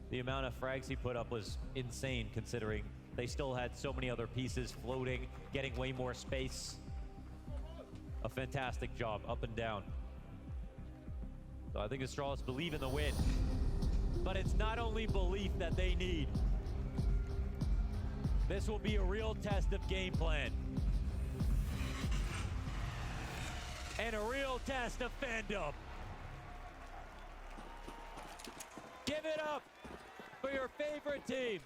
The amount of frags he put up was insane, considering they still had so many other pieces floating, getting way more space. A fantastic job, up and down. So I think Astralis believe in the win. But it's not only belief that they need. This will be a real test of game plan. And a real test of fandom. Give it up for your favorite teams.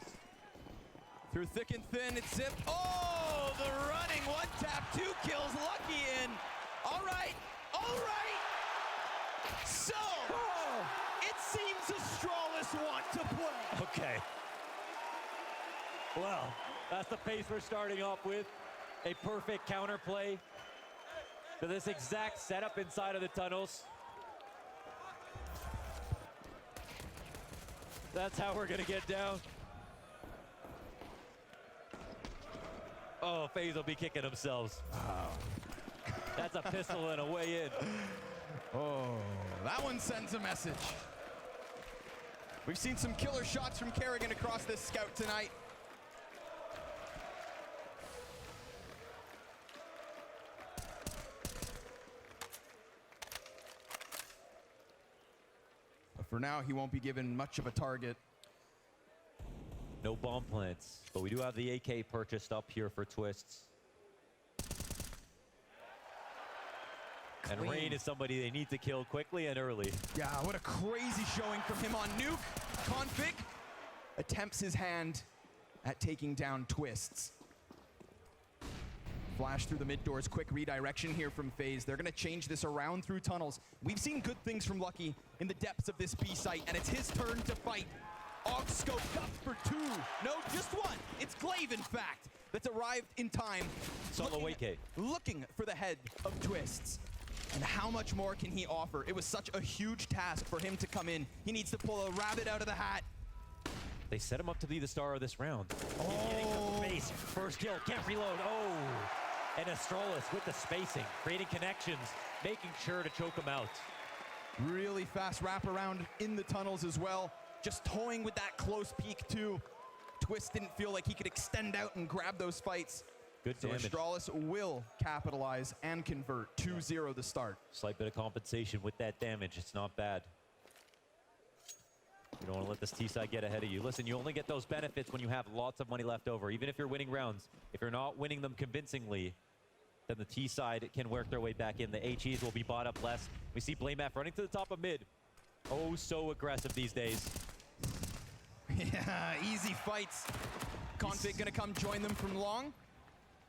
Through thick and thin, it's Zip. Oh, the running one tap, 2 kills, Lucky in. All right, all right. So, it seems Astralis want to play. Okay. Well, that's the pace we're starting off with. A perfect counterplay to this exact setup inside of the tunnels. That's how we're gonna get down. Oh, Faze will be kicking themselves. Wow. That's a pistol and a way in. Oh, that one sends a message. We've seen some killer shots from Kerrigan across this scout tonight. But for now, he won't be given much of a target. No bomb plants, but we do have the AK purchased up here for Twists. And Clean. Rain is somebody they need to kill quickly and early. Yeah, what a crazy showing from him on Nuke. Config attempts his hand at taking down Twists. Flash through the mid doors, quick redirection here from FaZe. They're gonna change this around through tunnels. We've seen good things from Lucky in the depths of this B site, and it's his turn to fight. Og scoped up for 2. No, just 1. It's Glaive, in fact, that's arrived in time. Solo AK. Looking for the head of Twists. And how much more can he offer? It was such a huge task for him to come in. He needs to pull a rabbit out of the hat. They set him up to be the star of this round. Oh. He's getting from the base. First kill, can't reload. Oh! And Astralis with the spacing, creating connections, making sure to choke him out. Really fast wraparound in the tunnels as well. Just toying with that close peek too. Twist didn't feel like he could extend out and grab those fights. Good So damage. Astralis will capitalize and convert 2-0 to start. Slight bit of compensation with that damage. It's not bad. You don't want to let this T-side get ahead of you. Listen, you only get those benefits when you have lots of money left over. Even if you're winning rounds, if you're not winning them convincingly, then the T-side can work their way back in. The HEs will be bought up less. We see Blamef running to the top of mid. Oh, so aggressive these days. Yeah, easy fights. Config gonna come join them from long.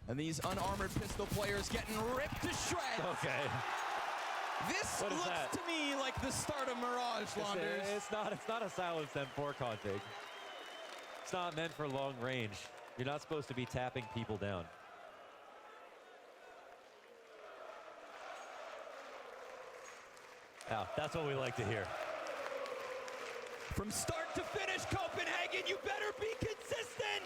And these unarmored pistol players getting ripped to shreds. Okay. This What is looks that? to me like the start of Mirage, Launders. It's not a silenced M4 config. It's not meant for long range. You're not supposed to be tapping people down. Yeah, that's what we like to hear. From start to finish, Copenhagen, you better be consistent.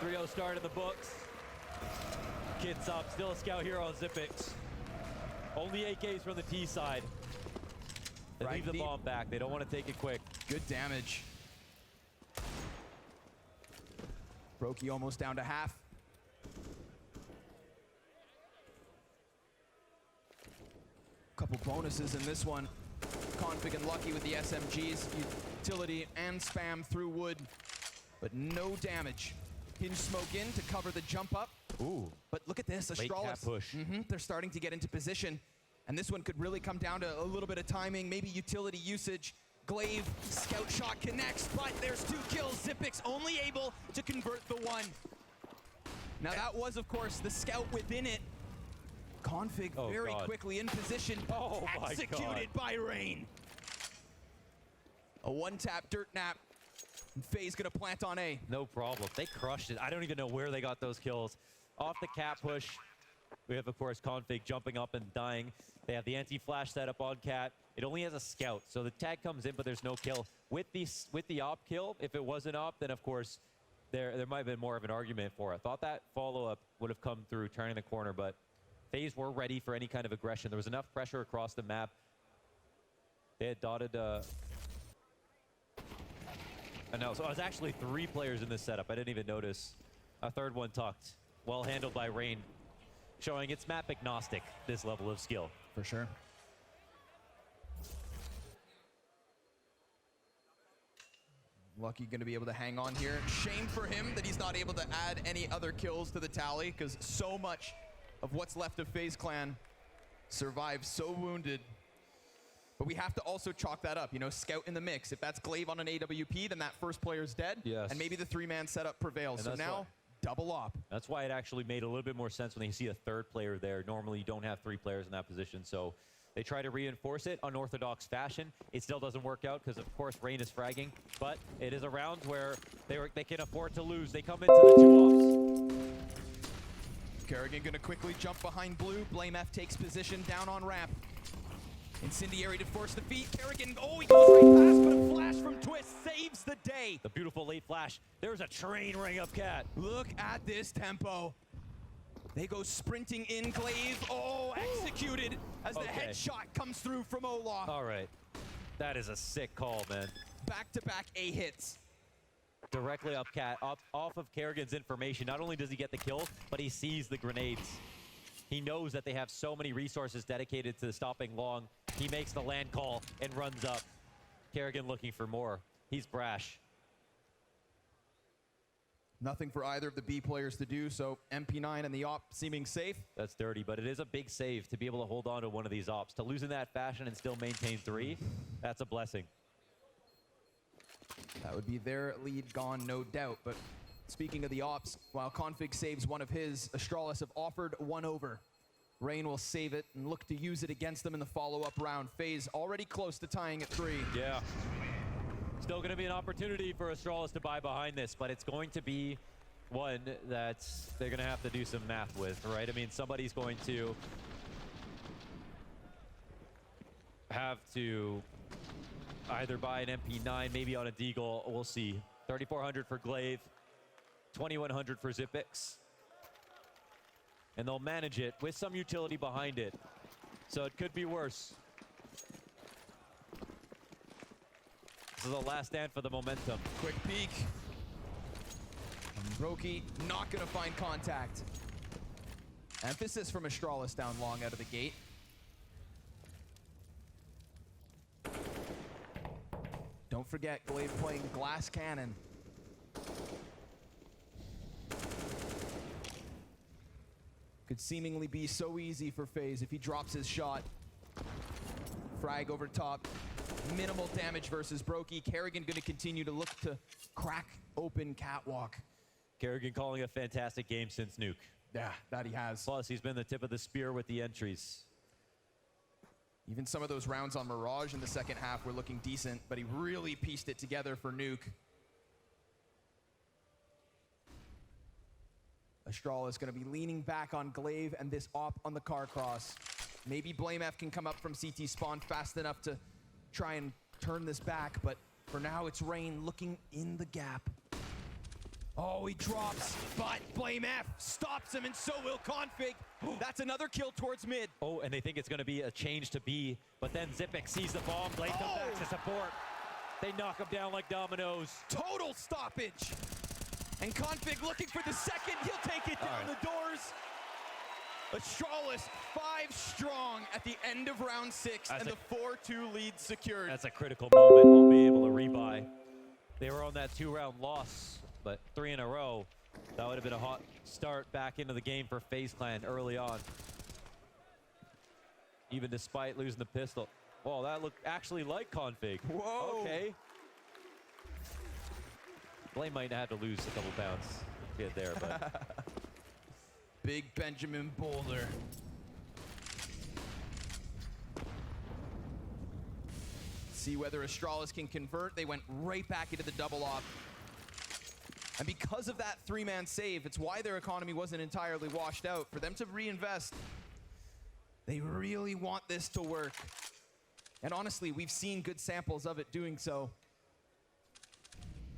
3-0 start in the books. Kids up, still a scout here on Zipix. Only AKs from the T side. They Right leave the deep. bomb back. They don't want to take it quick. Good damage. Brokey almost down to half. Couple bonuses in this one. Config and Lucky with the SMGs, utility and spam through wood, but no damage. Hinge smoke in to cover the jump up. Ooh. But look at this, Late cap Astralis. push. They're starting to get into position. And this one could really come down to a little bit of timing, maybe utility usage. Glaive, scout shot connects, but there's 2 kills. Zipix only able to convert the 1. Now that was, of course, the scout within it. Config very quickly in position. Oh my executed by Rain. A 1-tap dirt nap. And Faze gonna plant on A. No problem. They crushed it. I don't even know where they got those kills. Off the cap push. We have, of course, Config jumping up and dying. They have the anti-flash setup on Cat. It only has a scout, so the tag comes in, but there's no kill. With the op kill, if it was an op, then of course there might have been more of an argument for it. I thought that follow-up would have come through turning the corner, but FaZe were ready for any kind of aggression. There was enough pressure across the map. They had dotted... no, so it was actually 3 players in this setup. I didn't even notice. A third one tucked. Well handled by Rain. Showing it's map agnostic, this level of skill. For sure. Lucky going to be able to hang on here. Shame for him that he's not able to add any other kills to the tally, because so much of what's left of FaZe Clan survived so wounded. But we have to also chalk that up, you know, Scout in the mix. If that's Glaive on an AWP, then that first player's dead. Yes. And maybe the 3-man setup prevails. And So now, double op. That's why it actually made a little bit more sense when they see a third player there. Normally, you don't have 3 players in that position, so they try to reinforce it unorthodox fashion. It still doesn't work out because, of course, Rain is fragging, but it is a round where they can afford to lose. They come into the 2 ops. Kerrigan gonna quickly jump behind blue. Blame F takes position down on ramp. Incendiary to force the feet. Kerrigan, oh, he goes right past, but a flash from Twist saves the day. The beautiful late flash. There's a train ring up, Cat. Look at this tempo. They go sprinting in, Glaive. Oh, executed as the headshot comes through from Olaf. All right. That is a sick call, man. Back-to-back A hits. Directly up Cat, off of Kerrigan's information. Not only does he get the kill, but he sees the grenades. He knows that they have so many resources dedicated to stopping long. He makes the land call and runs up. Kerrigan looking for more. He's brash. Nothing for either of the B players to do, so MP9 and the op seeming safe. That's dirty, but it is a big save to be able to hold on to one of these ops. To lose in that fashion and still maintain 3, that's a blessing. That would be their lead gone, no doubt. But speaking of the ops, while Config saves one of his, Astralis have offered 1 over. Rain will save it and look to use it against them in the follow-up round. FaZe already close to tying at 3. Yeah. Still going to be an opportunity for Astralis to buy behind this, but it's going to be one that they're going to have to do some math with, right? I mean, somebody's going to have to either buy an MP9, maybe on a Deagle. We'll see. 3,400 for Glaive, 2,100 for Zipix. And they'll manage it with some utility behind it. So it could be worse. This is the last stand for the momentum. Quick peek. Brokey not going to find contact. Emphasis from Astralis down long out of the gate. Don't forget, Glaive playing Glass Cannon. Could seemingly be so easy for FaZe if he drops his shot. Frag over top. Minimal damage versus Brokey. Kerrigan going to continue to look to crack open catwalk. Kerrigan calling a fantastic game since Nuke. Yeah, that he has. Plus, he's been the tip of the spear with the entries. Even some of those rounds on Mirage in the second half were looking decent, but he really pieced it together for Nuke. Astralis is going to be leaning back on Glaive and this op on the car cross. Maybe Blame F can come up from CT spawn fast enough to try and turn this back, but for now it's Rain looking in the gap. Oh, he drops, but Blame F stops him, and so will Config. That's another kill towards mid. Oh, and they think it's going to be a change to B, but then Zipix sees the bomb. Blade comes back to support. They knock him down like dominoes. Total stoppage. And Config looking for the second. He'll take it down the doors. Astralis 5 strong at the end of round 6, and the 4-2 lead secured. That's a critical moment. We'll be able to rebuy. They were on that 2-round loss, but 3 in a row. That would have been a hot start back into the game for FaZe Clan early on. Even despite losing the pistol. Whoa, that looked actually like Config. Whoa. Okay. Blame might have had to lose a couple pounds to get there, but... Big Benjamin Boulder. See whether Astralis can convert. They went right back into the double off. And because of that 3-man save, it's why their economy wasn't entirely washed out. For them to reinvest, they really want this to work. And honestly, we've seen good samples of it doing so.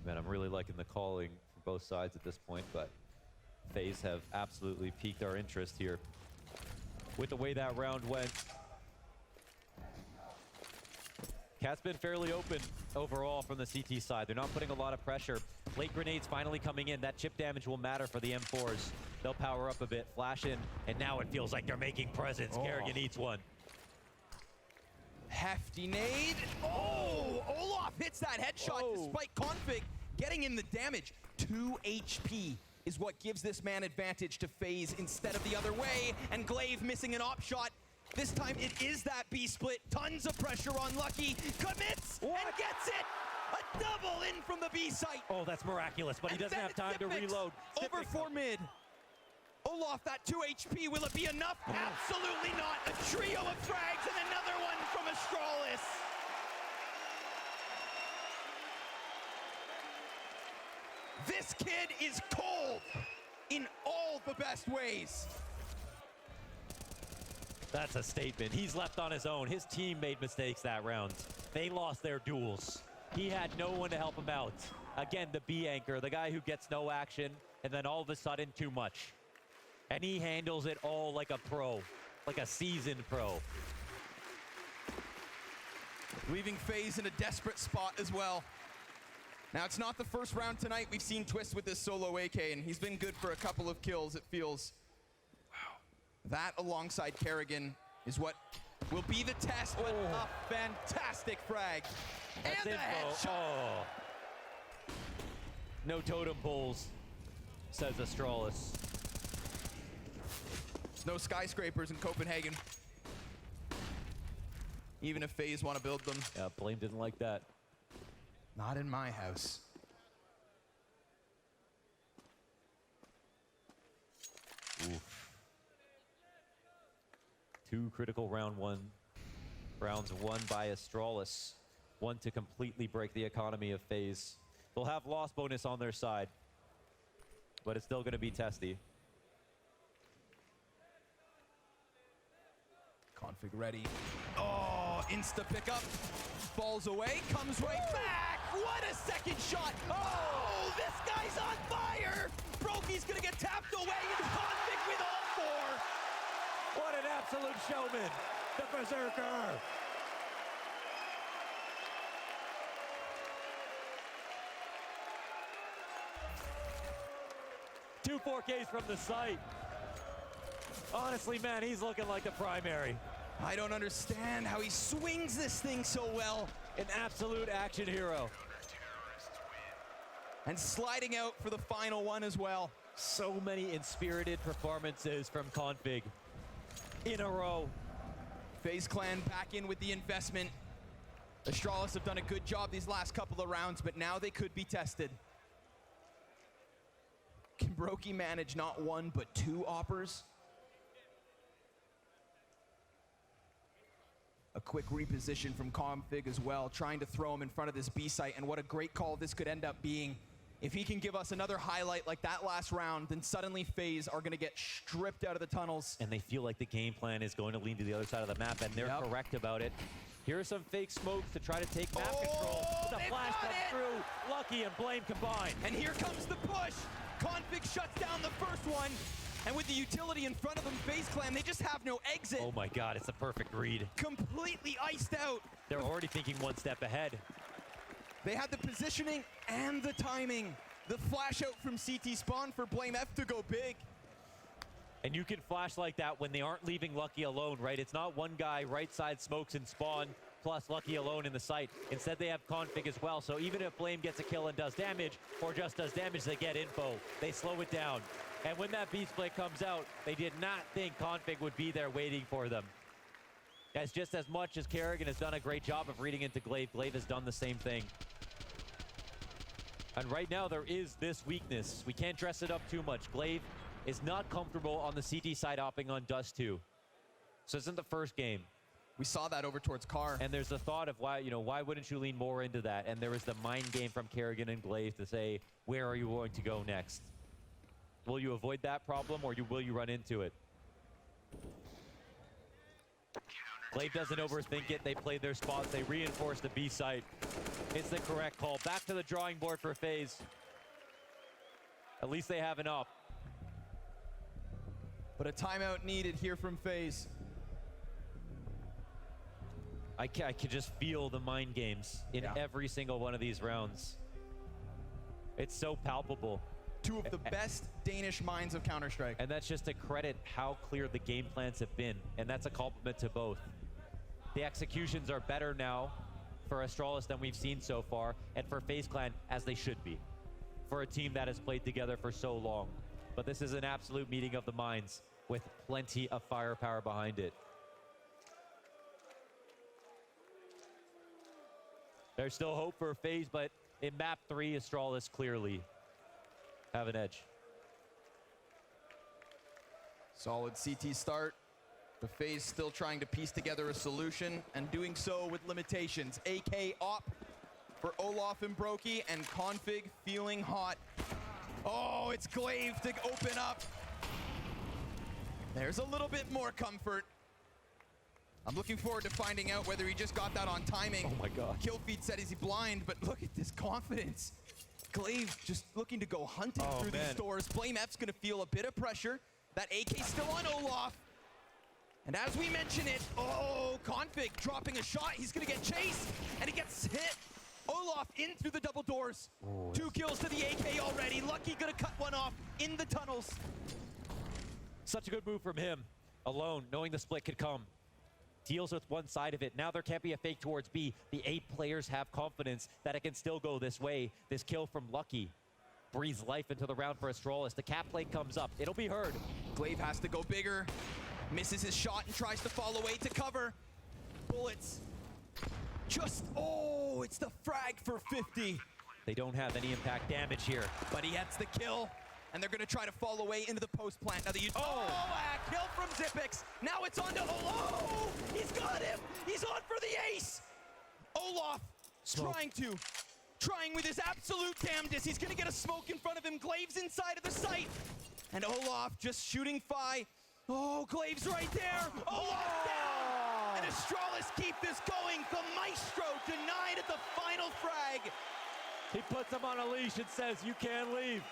Man, I'm really liking the calling from both sides at this point, but FaZe have absolutely piqued our interest here with the way that round went. Cat's been fairly open overall from the CT side. They're not putting a lot of pressure. Late grenades finally coming in. That chip damage will matter for the M4s. They'll power up a bit, flash in, and now it feels like they're making presents. Kerrigan eats one. Hefty nade. Oh, Olaf hits that headshot despite Config getting in the damage. 2 HP is what gives this man advantage to Faze instead of the other way. And Glaive missing an op shot. This time it is that B split. Tons of pressure on Lucky. Commits and gets it. A double in from the B site. Oh, that's miraculous, but he doesn't have time to reload. Over for mid. Olaf, that 2 HP, will it be enough? Absolutely not. A trio of frags and another one from Astralis. This kid is cold in all the best ways. That's a statement. He's left on his own. His team made mistakes that round. They lost their duels. He had no one to help him out. Again, the B anchor, the guy who gets no action, and then all of a sudden, too much. And he handles it all like a pro, like a seasoned pro. Leaving Faze in a desperate spot as well. Now, it's not the first round tonight we've seen Twist with this solo AK, and he's been good for a couple of kills, it feels. Wow. That alongside Kerrigan is what will be the test, but a fantastic frag. That's and a headshot. Oh. No totem poles, says Astralis. There's no skyscrapers in Copenhagen. Even if Faze want to build them. Yeah, Blame didn't like that. Not in my house. Oof. 2 critical rounds won by Astralis. 1 to completely break the economy of Faze. They'll have loss bonus on their side, but it's still going to be testy. Config ready. Oh, insta pickup. Falls away, comes right back. What a second shot. Oh, this guy's on fire. Brokey's gonna get tapped away and Config with all 4. What an absolute showman, the Berserker. Two 4Ks from the site. Honestly, man, he's looking like the primary. I don't understand how he swings this thing so well. An absolute action hero. And sliding out for the final one as well. So many inspirited performances from Config in a row. FaZe Clan back in with the investment. Astralis have done a good job these last couple of rounds, but now they could be tested. Can Brokey manage not 1, but 2 oppers? A quick reposition from Config as well, trying to throw him in front of this B site, and what a great call this could end up being. If he can give us another highlight like that last round, then suddenly FaZe are gonna get stripped out of the tunnels. And they feel like the game plan is going to lean to the other side of the map, and they're correct about it. Here are some fake smokes to try to take map control. The flash comes through. Lucky and Blame combined. And here comes the push. Config shuts down the first one. And with the utility in front of them, FaZe Clan, they just have no exit. Oh my God, it's a perfect read. Completely iced out. They're already thinking 1 step ahead. They had the positioning and the timing. The flash out from CT spawn for Blame F to go big. And you can flash like that when they aren't leaving Lucky alone, right? It's not one guy right side smokes and spawn plus Lucky alone in the site. Instead, they have Config as well. So even if Blame gets a kill and does damage, or just does damage, they get info. They slow it down. And when that B split comes out, they did not think Config would be there waiting for them. As just as much as Kerrigan has done a great job of reading into Glaive, Glaive has done the same thing. And right now, there is this weakness. We can't dress it up too much. Glaive is not comfortable on the CT side hopping on Dust 2. So this isn't the first game. We saw that over towards Carr. And there's the thought of why wouldn't you lean more into that? And there was the mind game from Kerrigan and Glaive to say, where are you going to go next? Will you avoid that problem, or will you run into it? Glaive doesn't overthink it. They played their spots. They reinforced the B site. It's the correct call. Back to the drawing board for FaZe. At least they have an up. But a timeout needed here from FaZe. I can just feel the mind games in every single one of these rounds. It's so palpable. Two of the best Danish minds of Counter-Strike. And that's just to credit how clear the game plans have been. And that's a compliment to both. The executions are better now for Astralis than we've seen so far, and for FaZe Clan, as they should be, for a team that has played together for so long. But this is an absolute meeting of the minds with plenty of firepower behind it. There's still hope for FaZe, but in map 3, Astralis clearly have an edge. Solid CT start. The FaZe still trying to piece together a solution, and doing so with limitations. AK op for Olaf and Brokey, and Config feeling hot. Oh, it's Glaive to open up. There's a little bit more comfort. I'm looking forward to finding out whether he just got that on timing. Oh my God. Kill feed said, is he blind? But look at this confidence. Glaive just looking to go hunting through these doors. Blame F's gonna feel a bit of pressure. That AK still on Olaf. And as we mention it, oh, Config dropping a shot. He's gonna get chased, and he gets hit. Olaf in through the double doors. Oh, 2 kills to the AK already. Lucky gonna cut one off in the tunnels. Such a good move from him. Alone, knowing the split could come. Deals with one side of it. Now there can't be a fake towards B. The 8 players have confidence that it can still go this way. This kill from Lucky breathes life into the round for Astralis. The cap plate comes up. It'll be heard. Glaive has to go bigger. Misses his shot and tries to fall away to cover. Bullets. Just, oh, it's the frag for 50. They don't have any impact damage here. But he gets the kill. And they're going to try to fall away into the post plant. Now a kill from Xyp9x. Now it's on to oh, he's got him. He's on for the ace. Olaf trying with his absolute damnedest. He's going to get a smoke in front of him. Glaive's inside of the site. And Olaf just shooting Fi. Oh, Glaive's right there. Olaf down. And Astralis keep this going. The Maestro denied at the final frag. He puts him on a leash and says, you can't leave.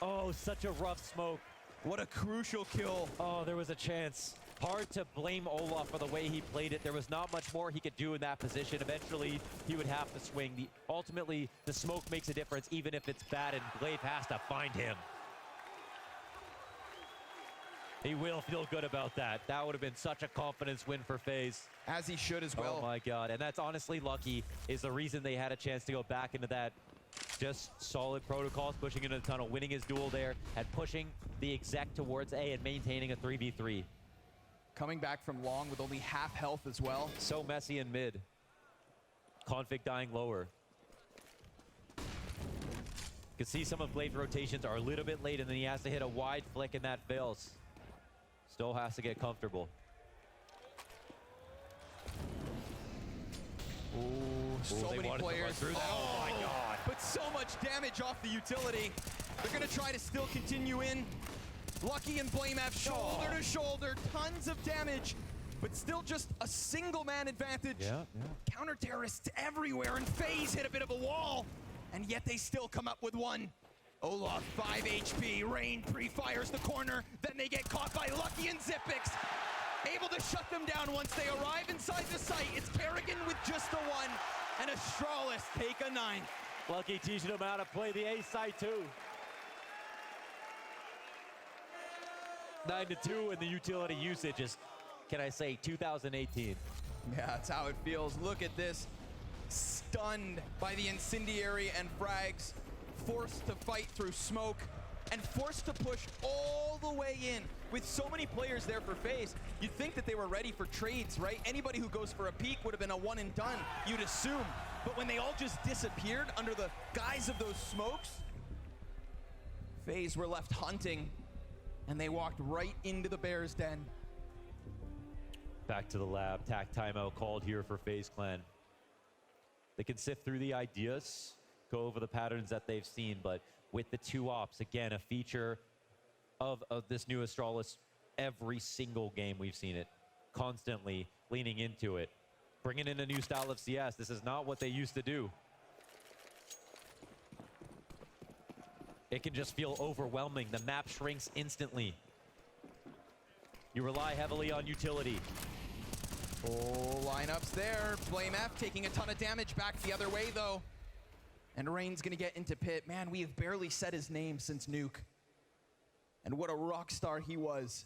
Oh, such a rough smoke. What a crucial kill. Oh, there was a chance. Hard to blame Olaf for the way he played it. There was not much more he could do in that position. Eventually, he would have to swing. Ultimately, the smoke makes a difference, even if it's bad, and Glaive has to find him. He will feel good about that. That would have been such a confidence win for FaZe. As he should as well. Oh my God, and that's honestly lucky, is the reason they had a chance to go back into that. Just solid protocols, pushing into the tunnel, winning his duel there, and pushing the exec towards A and maintaining a 3v3. Coming back from long with only half health as well. So messy in mid. Config dying lower. You can see some of Glaive's rotations are a little bit late, and then he has to hit a wide flick, and that fails. Still has to get comfortable. So many players. Oh my God. But so much damage off the utility. They're going to try to still continue in. Lucky and Blame F shoulder to shoulder. Tons of damage. But still just a single man advantage. Counter terrorists everywhere, and FaZe hit a bit of a wall. And yet they still come up with one. Olaf, 5 HP. Rain pre-fires the corner. Then they get caught by Lucky and Xyp9x. Able to shut them down once they arrive inside the site. It's Kerrigan with just the one. And Astralis take a 9. Lucky teaching them how to play the A side too. 9-2, and the utility usage is, can I say, 2018. Yeah, that's how it feels. Look at this. Stunned by the incendiary and frags. Forced to fight through smoke. And forced to push all the way in. With so many players there for FaZe, you'd think that they were ready for trades, right? Anybody who goes for a peek would have been a one and done, you'd assume. But when they all just disappeared under the guise of those smokes, FaZe were left hunting, and they walked right into the Bears' den. Back to the lab. Tac timeout called here for FaZe Clan. They can sift through the ideas, go over the patterns that they've seen, but with the 2 ops, again, a feature of this new Astralis. Every single game we've seen it, constantly leaning into it, bringing in a new style of CS. This is not what they used to do. It can just feel overwhelming. The map shrinks instantly. You rely heavily on utility. Oh, lineups there. Blame F taking a ton of damage back the other way, though. And Rain's gonna get into pit. Man, we have barely said his name since Nuke. And what a rock star he was.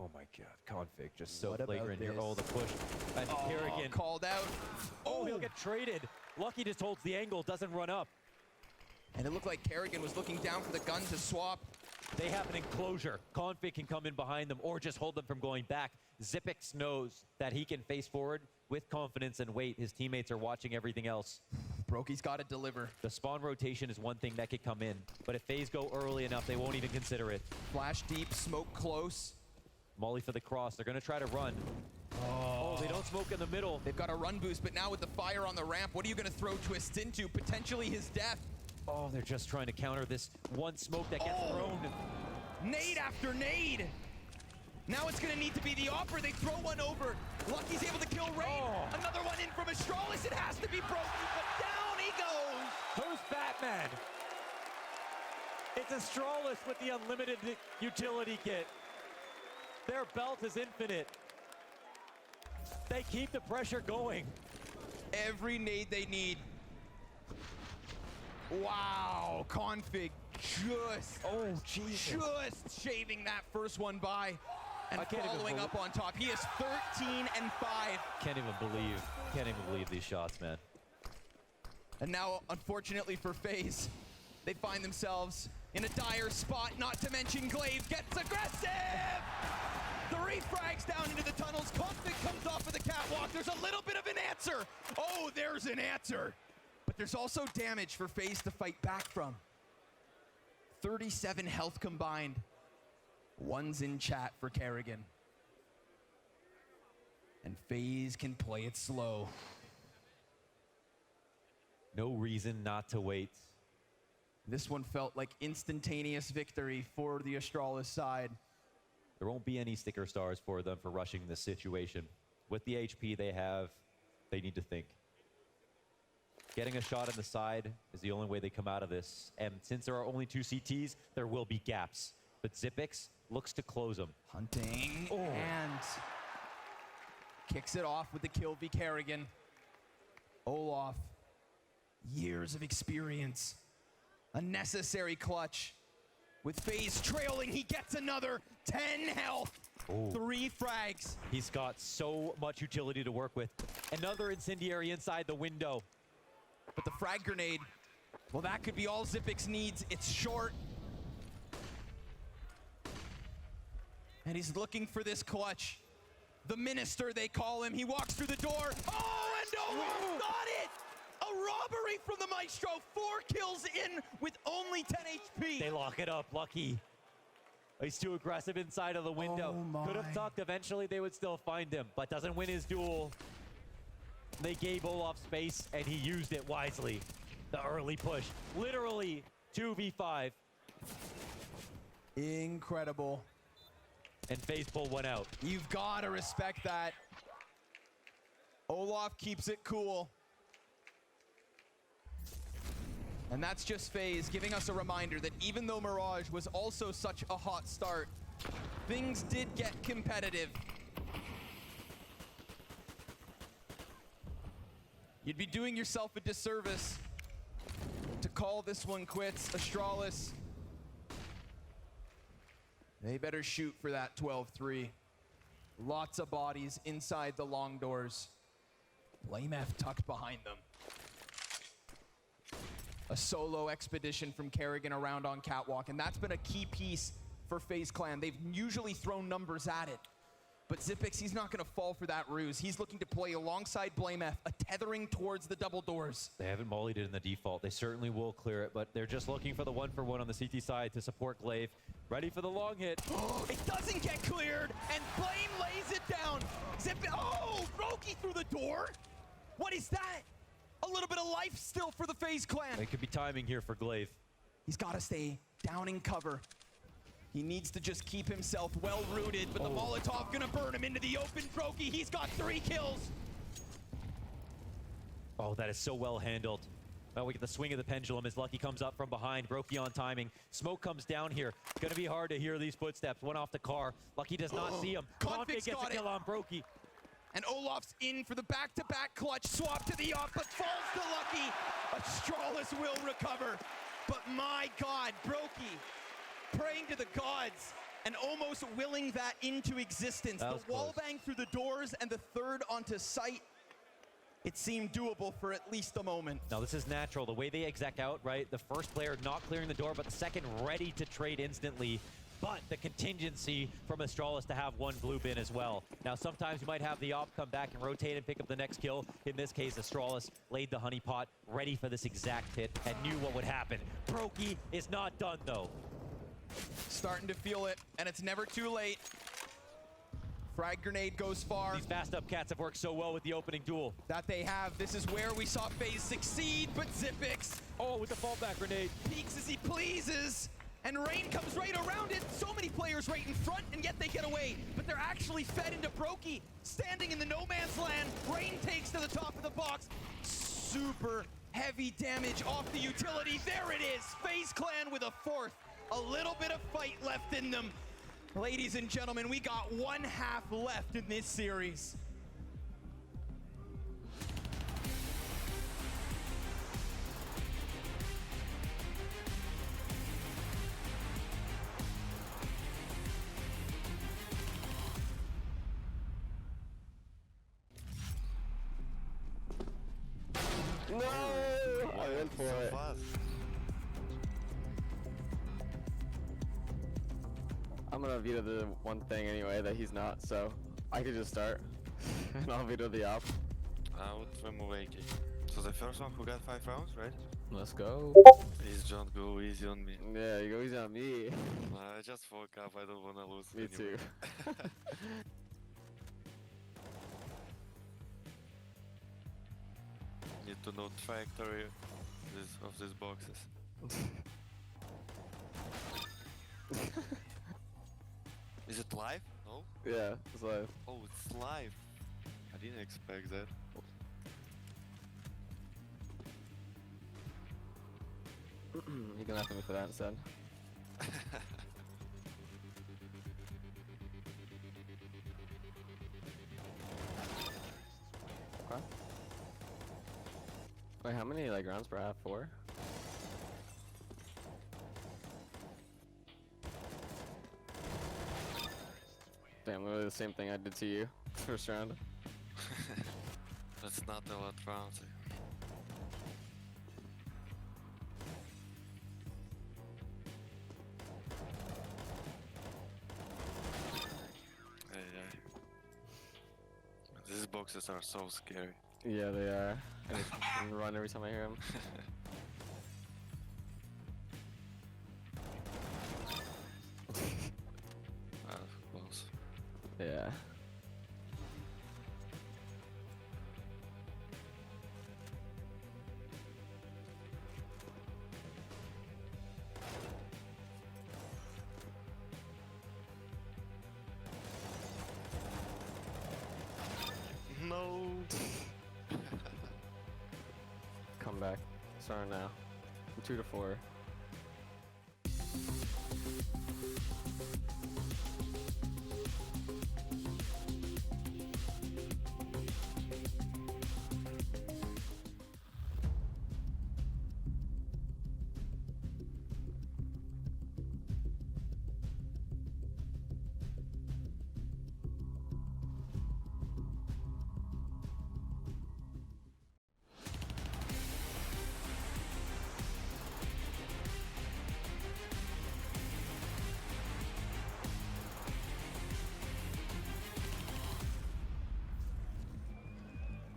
Oh my god, Config just so What about flagrant here. this? Oh, the push. And Kerrigan. Called out. Oh, he'll get traded. Lucky just holds the angle, doesn't run up. And it looked like Kerrigan was looking down for the gun to swap. They have an enclosure. Config can come in behind them or just hold them from going back. Zipix knows that he can face forward with confidence and weight. His teammates are watching everything else. Brokey's got to deliver. The spawn rotation is one thing that could come in, but if Faze go early enough, they won't even consider it. Flash deep, smoke close. Molly for the cross. They're going to try to run. Oh, they don't smoke in the middle. They've got a run boost, but now with the fire on the ramp, what are you going to throw Twist into? Potentially his death. Oh, they're just trying to counter this one smoke that gets thrown. Nade after nade. Now it's going to need to be the offer. They throw one over. Lucky's able to kill Rain. Another one in from Astralis. It has to be Brokey, but down he goes. Who's Batman? It's Astralis with the unlimited utility kit. Their belt is infinite. They keep the pressure going. Every nade they need. Wow, Config just shaving that first one by and following up on top. He is 13 and 5. Can't even believe these shots, man. And now, unfortunately for FaZe, they find themselves in a dire spot, not to mention Glaive gets aggressive! 3 frags down into the tunnels. Config comes off of the catwalk. There's a little bit of an answer. Oh, there's an answer. But there's also damage for FaZe to fight back from. 37 health combined. One's in chat for Kerrigan. And FaZe can play it slow. No reason not to wait. This one felt like instantaneous victory for the Astralis side. There won't be any sticker stars for them for rushing this situation. With the HP they have, they need to think. Getting a shot in the side is the only way they come out of this. And since there are only 2 CTs, there will be gaps. But Zipix looks to close them. Hunting and kicks it off with the kill v Kerrigan. Olaf, years of experience. A necessary clutch. With FaZe trailing, he gets another 10 health. 3 frags. He's got so much utility to work with. Another incendiary inside the window. But the frag grenade, well, that could be all Zipix needs. It's short. And he's looking for this clutch. The minister, they call him. He walks through the door. Oh, and Olaf got it! A robbery from the Maestro. 4 kills in with only 10 HP. They lock it up, Lucky. He's too aggressive inside of the window. Could have tucked. Eventually, they would still find him, but doesn't win his duel. They gave Olaf space, and he used it wisely. The early push. Literally 2v5. Incredible. And FaZe pull one out. You've got to respect that. Olaf keeps it cool. And that's just FaZe giving us a reminder that even though Mirage was also such a hot start, things did get competitive. You'd be doing yourself a disservice to call this one quits. Astralis, they better shoot for that 12-3. Lots of bodies inside the long doors. Blame F tucked behind them. A solo expedition from Kerrigan around on catwalk, and that's been a key piece for FaZe Clan. They've usually thrown numbers at it. But Zipix, he's not going to fall for that ruse. He's looking to play alongside Blame F, a tethering towards the double doors. They haven't mollied it in the default. They certainly will clear it, but they're just looking for the 1-for-1 on the CT side to support Glaive. Ready for the long hit. It doesn't get cleared, and Blame lays it down. Oh, Brokey through the door. What is that? A little bit of life still for the FaZe Clan. It could be timing here for Glaive. He's got to stay down in cover. He needs to just keep himself well-rooted, but the Molotov gonna burn him into the open. Brokey, he's got 3 kills. Oh, that is so well handled. Well, we get the swing of the pendulum as Lucky comes up from behind. Brokey on timing. Smoke comes down here. It's gonna be hard to hear these footsteps. One off the car. Lucky does not see him. Config gets a kill on Brokey. And Olaf's in for the back-to-back clutch swap to the off, but falls to Lucky. Astralis will recover. But my God, Brokey praying to the gods and almost willing that into existence. That The was wall close. bang through the doors and the third onto site. It seemed doable for at least a moment. Now this is natural. The way they exec out, right? The first player not clearing the door, but the second ready to trade instantly. But the contingency from Astralis to have one blue bin as well. Now sometimes you might have the op come back and rotate and pick up the next kill. In this case, Astralis laid the honeypot, ready for this exact hit, and knew what would happen. Brokey is not done though. Starting to feel it, and it's never too late. Frag grenade goes far. These fast up cats have worked so well with the opening duel. That they have. This is where we saw Faze succeed, but Xyp9x Oh, with the fallback grenade. peeks as he pleases, and Rain comes right around it. So many players right in front, and yet they get away. But they're actually fed into Brokey, standing in the no man's land. Rain takes to the top of the box. Super heavy damage off the utility. There it is. Faze Clan with a fourth. A little bit of fight left in them. Ladies and gentlemen, we got 1/2 left in this series. No! I went for it. Fast. I'm gonna veto the one thing anyway that he's not, so I could just start. And I'll veto the op. I would remove AK. So the first one who got 5 rounds, right? Let's go. Please don't go easy on me. Yeah, you go easy on me. I just woke up, I don't wanna lose. Me anymore. too. Need to know trajectory of these boxes. Is it live? No? Yeah, it's live. Oh, it's live. I didn't expect that. You can laugh at me for that instead. Okay. Wait, how many like rounds per half? 4? Damn, literally the same thing I did to you first round. That's not a lot rounds. Hey, these boxes are so scary. Yeah, they are. I just run every time I hear them. Close. Yeah. No. Come back. Starting now. 2 to 4.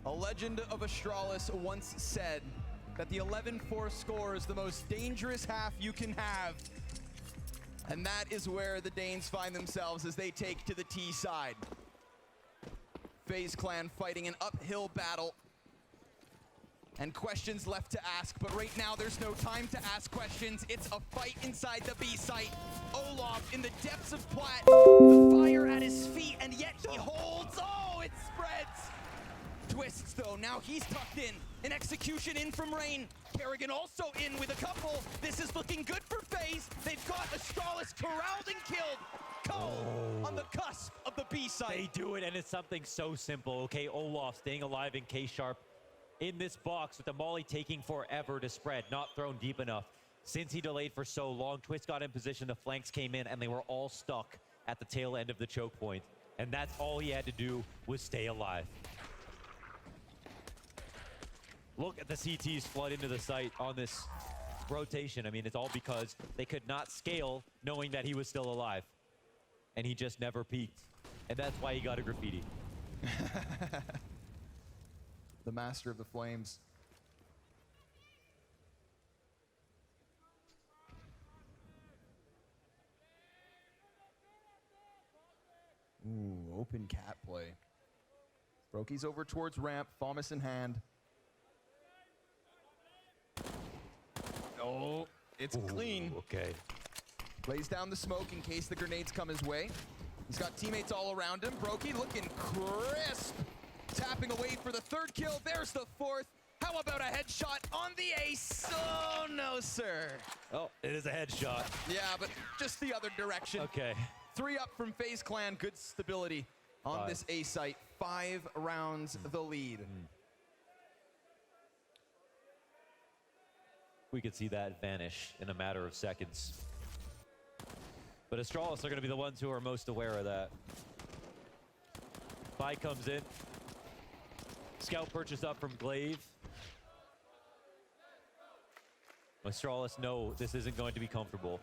A legend of Astralis once said that the 11-4 score is the most dangerous half you can have. And that is where the Danes find themselves as they take to the T side. FaZe Clan fighting an uphill battle. And questions left to ask, but right now there's no time to ask questions. It's a fight inside the B site. Olaf in the depths of Plat, the fire at his feet, and yet he holds. Oh, it spreads. Twists though, now he's tucked in. An execution in from Rain. Kerrigan also in with a couple. This is looking good for FaZe. They've got Astralis corralled and killed. on the cusp of the B side. They do it, and it's something so simple. Okay, Olaf staying alive in K-Sharp in this box with the molly taking forever to spread, not thrown deep enough. Since he delayed for so long, Twist got in position, the flanks came in, and they were all stuck at the tail end of the choke point. And that's all he had to do was stay alive. Look at the CTs flood into the site on this rotation. I mean, it's all because they could not scale knowing that he was still alive. And he just never peaked. And that's why he got a graffiti. The master of the flames. Ooh, open cat play. Brokey's over towards ramp, Thomas in hand. Oh, it's clean. Okay. Lays down the smoke in case the grenades come his way. He's got teammates all around him. Brokey looking crisp. Tapping away for the third kill. There's the fourth. How about a headshot on the ace? Oh, no, sir. Oh, it is a headshot. Yeah, but just the other direction. Okay. 3 up from FaZe Clan. Good stability on this A site. 5 rounds the lead. We could see that vanish in a matter of seconds. But Astralis are going to be the ones who are most aware of that. Buy comes in. Scout purchase up from Glaive. Astralis know this isn't going to be comfortable.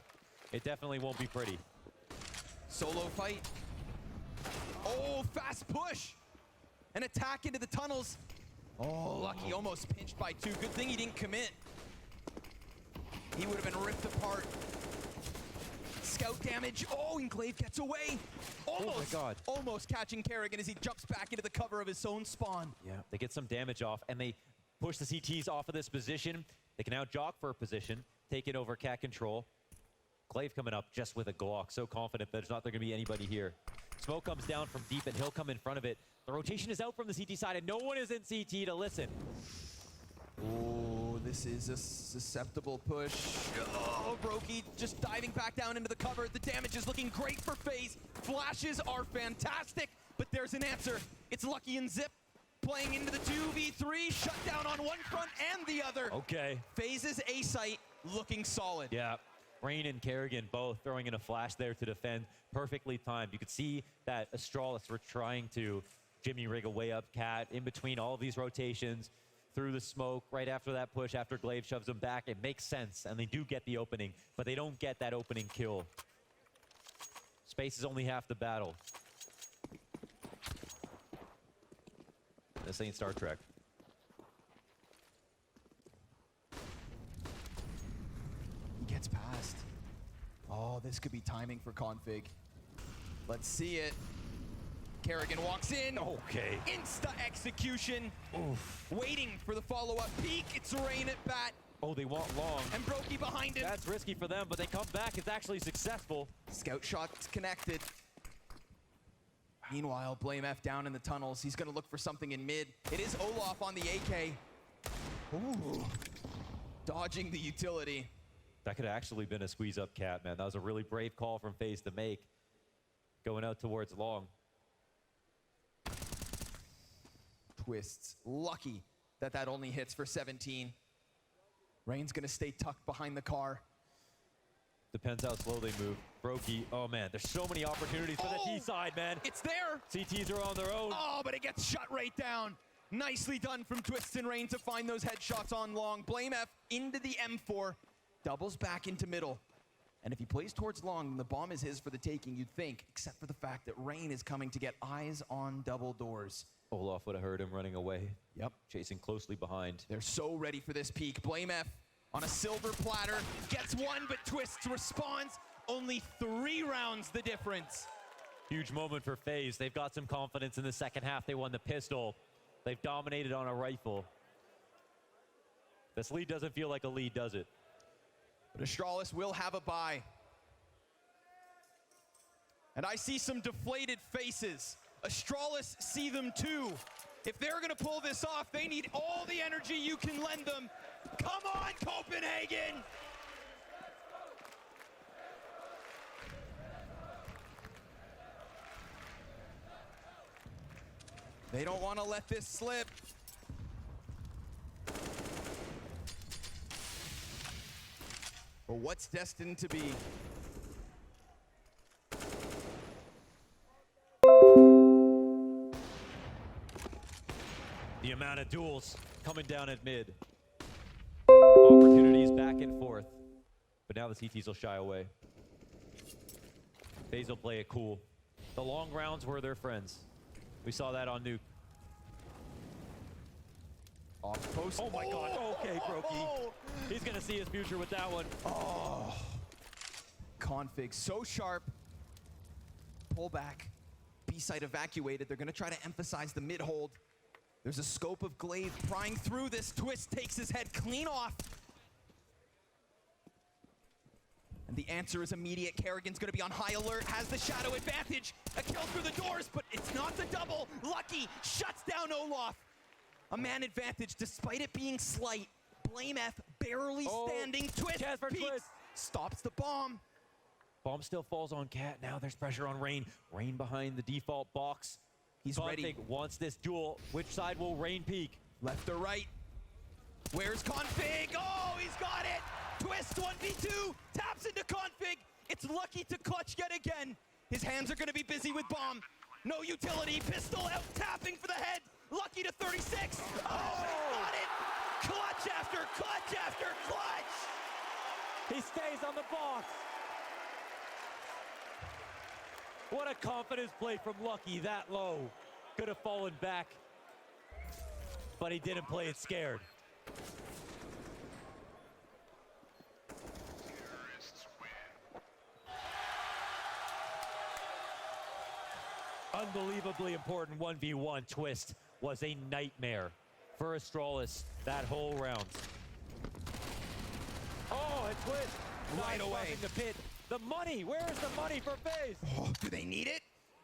It definitely won't be pretty. Solo fight. Oh, fast push. An attack into the tunnels. Oh, Lucky almost pinched by 2. Good thing he didn't commit. He would have been ripped apart. Scout damage. Oh, and Glaive gets away. Almost, oh my God. Almost catching Kerrigan as he jumps back into the cover of his own spawn. Yeah, they get some damage off, and they push the CTs off of this position. They can now jock for a position, take it over cat control. Glaive coming up just with a Glock, so confident there's not going to be anybody here. Smoke comes down from deep, and he'll come in front of it. The rotation is out from the CT side, and no one is in CT to listen. Oh, this is a susceptible push. Oh, Brokey just diving back down into the cover. The damage is looking great for FaZe. Flashes are fantastic, but there's an answer. It's Lucky and Zip playing into the 2v3. Shut down on one front and the other. Okay. FaZe's A site looking solid. Yeah. Rain and Kerrigan both throwing in a flash there to defend. Perfectly timed. You could see that Astralis were trying to Jimmy rig a way up cat in between all of these rotations. Through the smoke, right after that push, after Glaive shoves them back. It makes sense, and they do get the opening, but they don't get that opening kill. Space is only half the battle. This ain't Star Trek. He gets past. Oh, this could be timing for Config. Let's see it. Kerrigan walks in. Okay. Insta execution. Oof. Waiting for the follow-up peek. It's Rain at bat. Oh, they want long. And Brokey behind him. That's risky for them, but they come back. It's actually successful. Scout shot's connected. Meanwhile, Blame F down in the tunnels. He's going to look for something in mid. It is Olaf on the AK. Ooh. Dodging the utility. That could have actually been a squeeze-up cat, man. That was a really brave call from FaZe to make. Going out towards long. Twists. Lucky that that only hits for 17. Rain's going to stay tucked behind the car. Depends how slow they move. Brokey, oh man, there's so many opportunities for the T side, man. It's there. CTs are on their own. Oh, but it gets shut right down. Nicely done from Twists and Rain to find those headshots on long. Blame F into the M4. Doubles back into middle. And if he plays towards long, the bomb is his for the taking, you'd think, except for the fact that Rain is coming to get eyes on double doors. Olaf would have heard him running away. Yep. Chasing closely behind. They're so ready for this peak. Blame F on a silver platter. Gets one, but Twists responds. Only 3 rounds the difference. Huge moment for FaZe. They've got some confidence in the second half. They won the pistol. They've dominated on a rifle. This lead doesn't feel like a lead, does it? But Astralis will have a bye. And I see some deflated faces. Astralis see them too. If they're gonna pull this off, they need all the energy you can lend them. Come on, Copenhagen! They don't want to let this slip. But what's destined to be? The amount of duels coming down at mid. Opportunities back and forth. But now the CTs will shy away. Faze will play it cool. The long rounds were their friends. We saw that on Nuke. Off post. Oh my god. Okay, Brokey. He's going to see his future with that one. Oh. Config so sharp. Pull back. B-site evacuated. They're going to try to emphasize the mid-hold. There's a scope of Glaive prying through this. Twist takes his head clean off. And the answer is immediate. Kerrigan's going to be on high alert, has the shadow advantage. A kill through the doors, but it's not the double. Lucky shuts down Olaf. A man advantage despite it being slight. Blame F barely standing. Twist peeks, Twist. stops the bomb. Bomb still falls on Cat. Now there's pressure on Rain. Rain behind the default box. He's ready. Wants this duel. Which side will Rain peek? Left or right? Where's Config? Oh, he's got it! Twist 1v2, taps into Config. It's Lucky to clutch yet again. His hands are gonna be busy with bomb. No utility, pistol out, tapping for the head. Lucky to 36. Oh, he got it! Clutch after clutch after clutch! He stays on the box. What a confidence play from Lucky that low. Could have fallen back, but he didn't play it scared. Unbelievably important 1v1 Twist was a nightmare for Astralis that whole round. Oh, and Twist Right not away. crossing the pit. The money, where is the money for Faze? Oh, do they need it?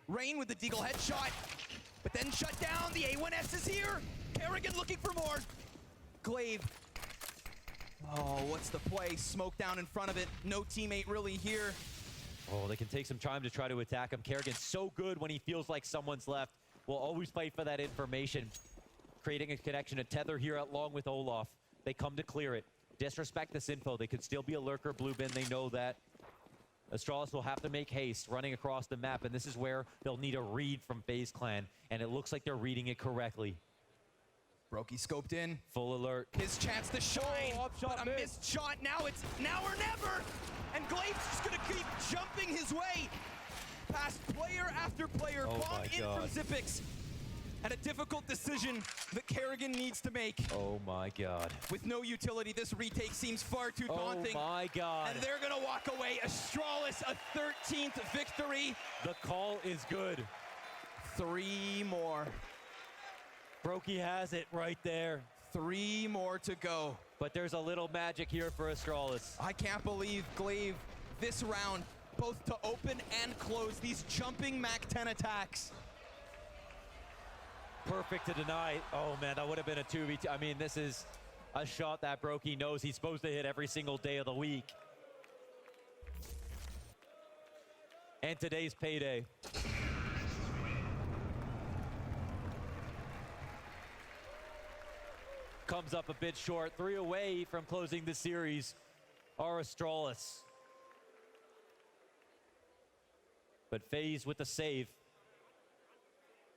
Rain with the Deagle headshot, but then shut down. The A1S is here. Kerrigan looking for more. Glaive. Oh, what's the play? Smoke down in front of it. No teammate really here. Oh, they can take some time to try to attack him. Kerrigan's so good when he feels like someone's left. Will always fight for that information. Creating a connection, a tether here along with Olaf. They come to clear it. Disrespect this info. They could still be a lurker, blue bin. They know that. Astralis will have to make haste running across the map, and this is where they'll need a read from FaZe Clan, and it looks like they're reading it correctly. Brokey scoped in. Full alert. His chance to shine, upshot but a mid. missed shot. Now it's now or never. And Glaive's just gonna keep jumping his way past player after player. Oh Bomb my in God. from Zippix. And a difficult decision that Kerrigan needs to make. Oh my God. With no utility, this retake seems far too daunting. Oh my God. And they're gonna walk away. Astralis, a 13th victory. The call is good. 3 more. Brokey has it right there. 3 more to go. But there's a little magic here for Astralis. I can't believe Glaive this round, both to open and close these jumping MAC-10 attacks. Perfect to deny. Oh man, that would have been a 2v2. I mean, this is a shot that Brokey knows he's supposed to hit every single day of the week. And today's payday. Comes up a bit short. 3 away from closing the series are Astralis. But FaZe with the save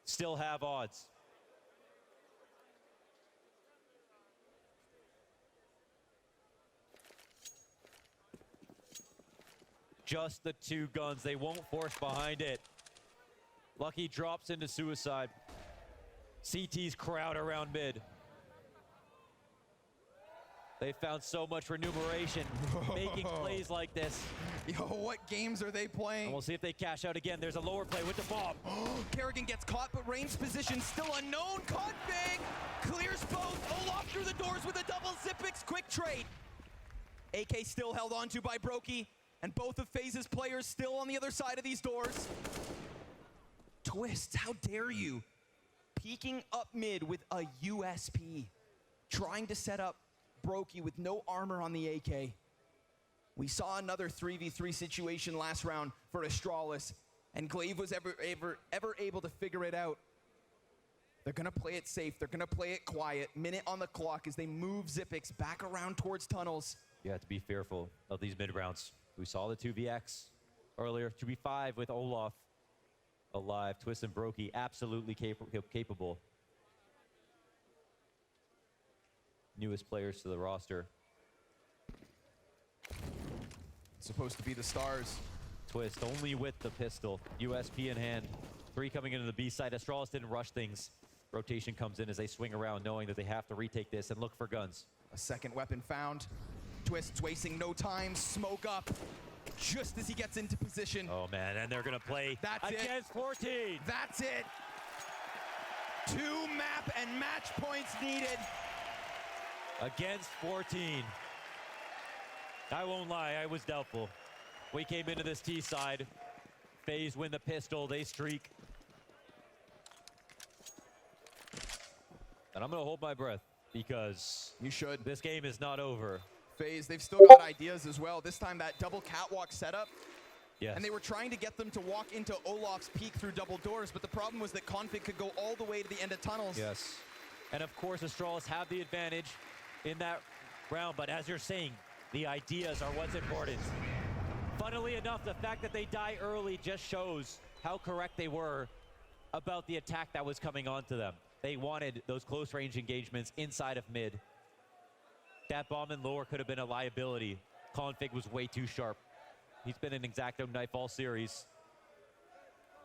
still have odds. Just the 2 guns. They won't force behind it. Lucky drops into suicide. CT's crowd around mid. They found so much remuneration making plays like this. Yo, what games are they And playing? we'll see if they cash out again. There's a lower play with the bomb. Kerrigan gets caught, but Rain's position still unknown. Config clears both. Olaf through the doors with a double Zippix quick trade. AK still held onto by Brokey, and both of FaZe's players still on the other side of these doors. Twist, how dare you? Peeking up mid with a USP. Trying to set up Brokey with no armor on the AK. We saw another 3v3 situation last round for Astralis, and Glaive was ever able to figure it out. They're gonna play it safe. They're gonna play it quiet. Minute on the clock as they move Xyp9x back around towards tunnels. You have to be fearful of these mid rounds. We saw the 2vx earlier, 2v5 with Olaf alive. Twist and Brokey absolutely capable. Newest players to the roster. Supposed to be the stars. Twist only with the pistol. USP in hand. 3 coming into the B side. Astralis didn't rush things. Rotation comes in as they swing around, knowing that they have to retake this and look for guns. A second weapon found. Twist's wasting no time. Smoke up just as he gets into position. Oh man, and they're gonna play That's against 14. That's it. 2 map and match points needed. Against 14. I won't lie, I was doubtful. We came into this T side. Faze win the pistol, they streak. And I'm gonna hold my breath because You should. this game is not over. Faze, they've still got ideas as well. This time that double catwalk setup. Yes. And they were trying to get them to walk into Olaf's peak through double doors, but the problem was that Config could go all the way to the end of tunnels. Yes. And of course, Astralis have the advantage in that round, but as you're saying, the ideas are what's important. Funnily enough, the fact that they die early just shows how correct they were about the attack that was coming onto them. They wanted those close range engagements inside of mid. That bomb in lower could have been a liability. Config was way too sharp. He's been an X-Acto knife all series.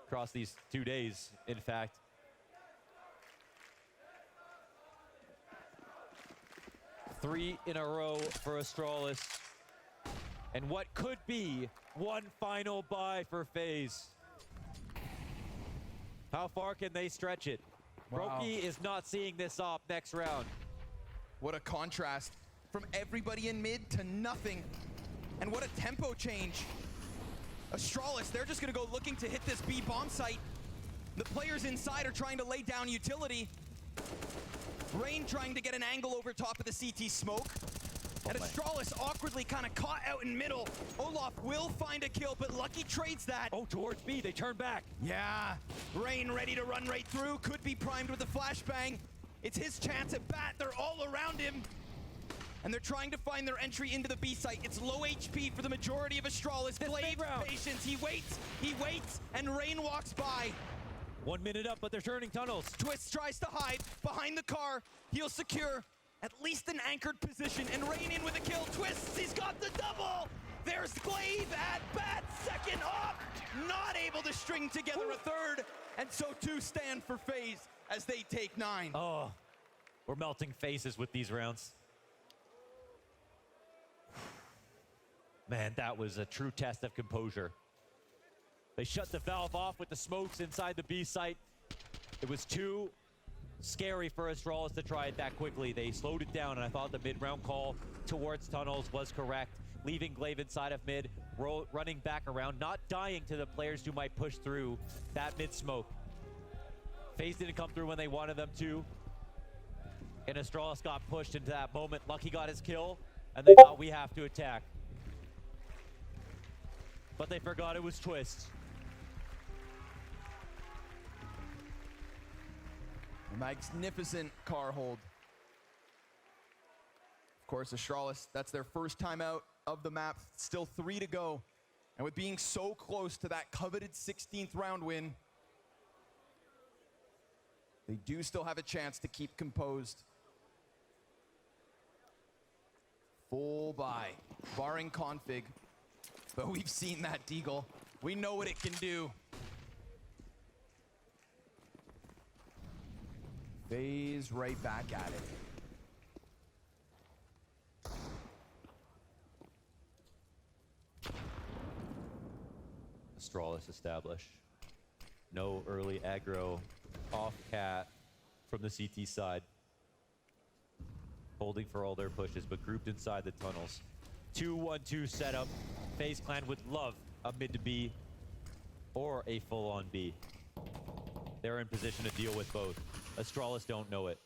Across these 2 days, in fact. Three in a row for Astralis. And what could be one final buy for Faze. How far can they stretch it? Wow. Brokey is not seeing this off next round. What a contrast from everybody in mid to nothing. And what a tempo change. Astralis, they're just gonna go looking to hit this B bomb site. The players inside are trying to lay down utility. Rain trying to get an angle over top of the CT smoke. And Astralis awkwardly kind of caught out in middle. Olaf will find a kill, but Lucky trades that. Oh, towards B, they turn back. Yeah, Rain ready to run right through. Could be primed with a flashbang. It's his chance at bat. They're all around him. And they're trying to find their entry into the B site. It's low HP for the majority of Astralis. Glaive patience. He waits, and Rain walks by. 1 minute up, but they're turning tunnels. Twist tries to hide behind the car. He'll secure at least an anchored position, and Rain in with a kill. Twists, he's got the double. There's Glaive at bat, second up. Not able to string together a third, and so 2 stand for Faze as they take 9. Oh, we're melting faces with these rounds. Man, that was a true test of composure. They shut the valve off with the smokes inside the B site. It was too scary for Astralis to try it that quickly. They slowed it down, and I thought the mid-round call towards tunnels was correct. Leaving Glaive inside of mid, running back around, not dying to the players who might push through that mid-smoke. Faze didn't come through when they wanted them to. And Astralis got pushed into that moment. Lucky got his kill, and they thought we have to attack. But they forgot it was Twist. A magnificent car hold. Of course, Astralis, that's their first time out of the map. Still 3 to go. And with being so close to that coveted 16th round win, they do still have a chance to keep composed. Full buy, barring config. But we've seen that Deagle. We know what it can do. Faze right back at it. Astralis established. No early aggro off cat from the CT side. Holding for all their pushes, but grouped inside the tunnels. 2-1-2 setup. Faze Clan would love a mid to B or a full-on B. They're in position to deal with both. Astralis don't know it.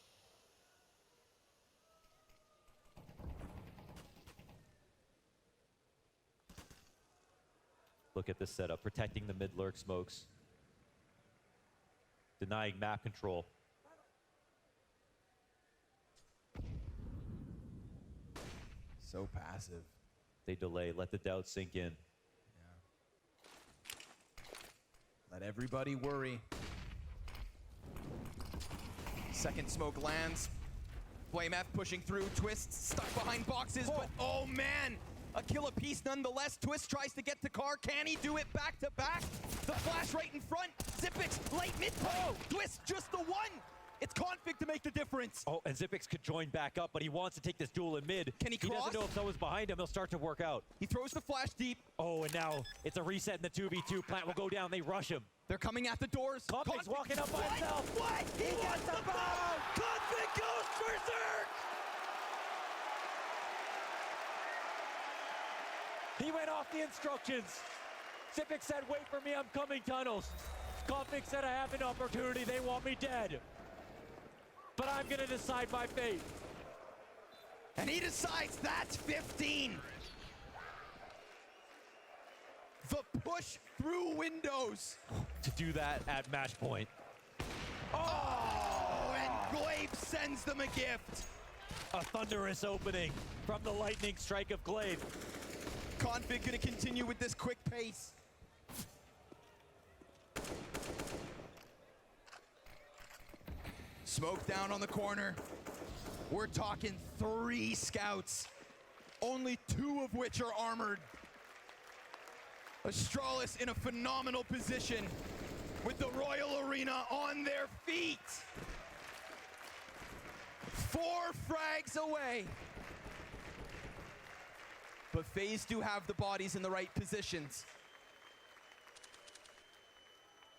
Look at this setup, protecting the mid lurk smokes. Denying map control. So passive. They delay. Let the doubt sink in. Let everybody worry. Second smoke lands. Flame F pushing through. Twist stuck behind boxes, but oh man! A kill apiece nonetheless. Twist tries to get to Car. Can he do it back to back? The flash right in front. Zipix late mid. Oh, Twist just the one. It's Config to make the difference. Oh, and Zipix could join back up, but he wants to take this duel in mid. Can he cross? He doesn't know if someone's behind him. He'll start to work out. He throws the flash deep. Oh, and now it's a reset in the 2v2. Plant will go down. They rush him. They're coming at the doors. Config's walking up by himself. What? He wants the bomb! Config goes berserk! He went off the instructions. Zipix said, wait for me, I'm coming tunnels. Config said, I have an opportunity, they want me dead. But I'm gonna decide my fate. And he decides that's 15. The push through windows. To do that at match point. Oh, and Glaive sends them a gift. A thunderous opening from the lightning strike of Glaive. Config gonna continue with this quick pace. Smoke down on the corner. We're talking 3 scouts, only 2 of which are armored. Astralis in a phenomenal position with the Royal Arena on their feet. 4 frags away. But FaZe do have the bodies in the right positions.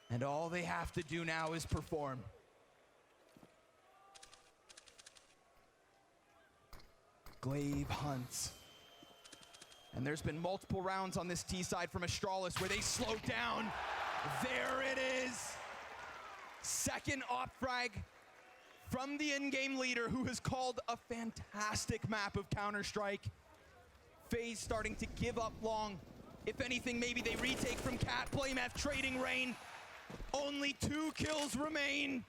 And all they have to do now is perform. Glaive hunts. And there's been multiple rounds on this T side from Astralis where they slow down. There it is. Second op frag from the in-game leader who has called a fantastic map of Counter-Strike. FaZe starting to give up long. If anything, maybe they retake from Cat. Flame F trading rain. Only 2 kills remain.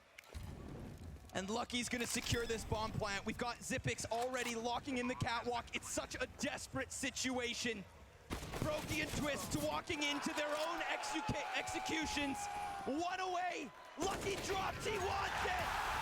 And Lucky's gonna secure this bomb plant. We've got Zipix already locking in the catwalk. It's such a desperate situation. Brokey and Twist walking into their own executions. 1 away. Lucky drops, he wants it.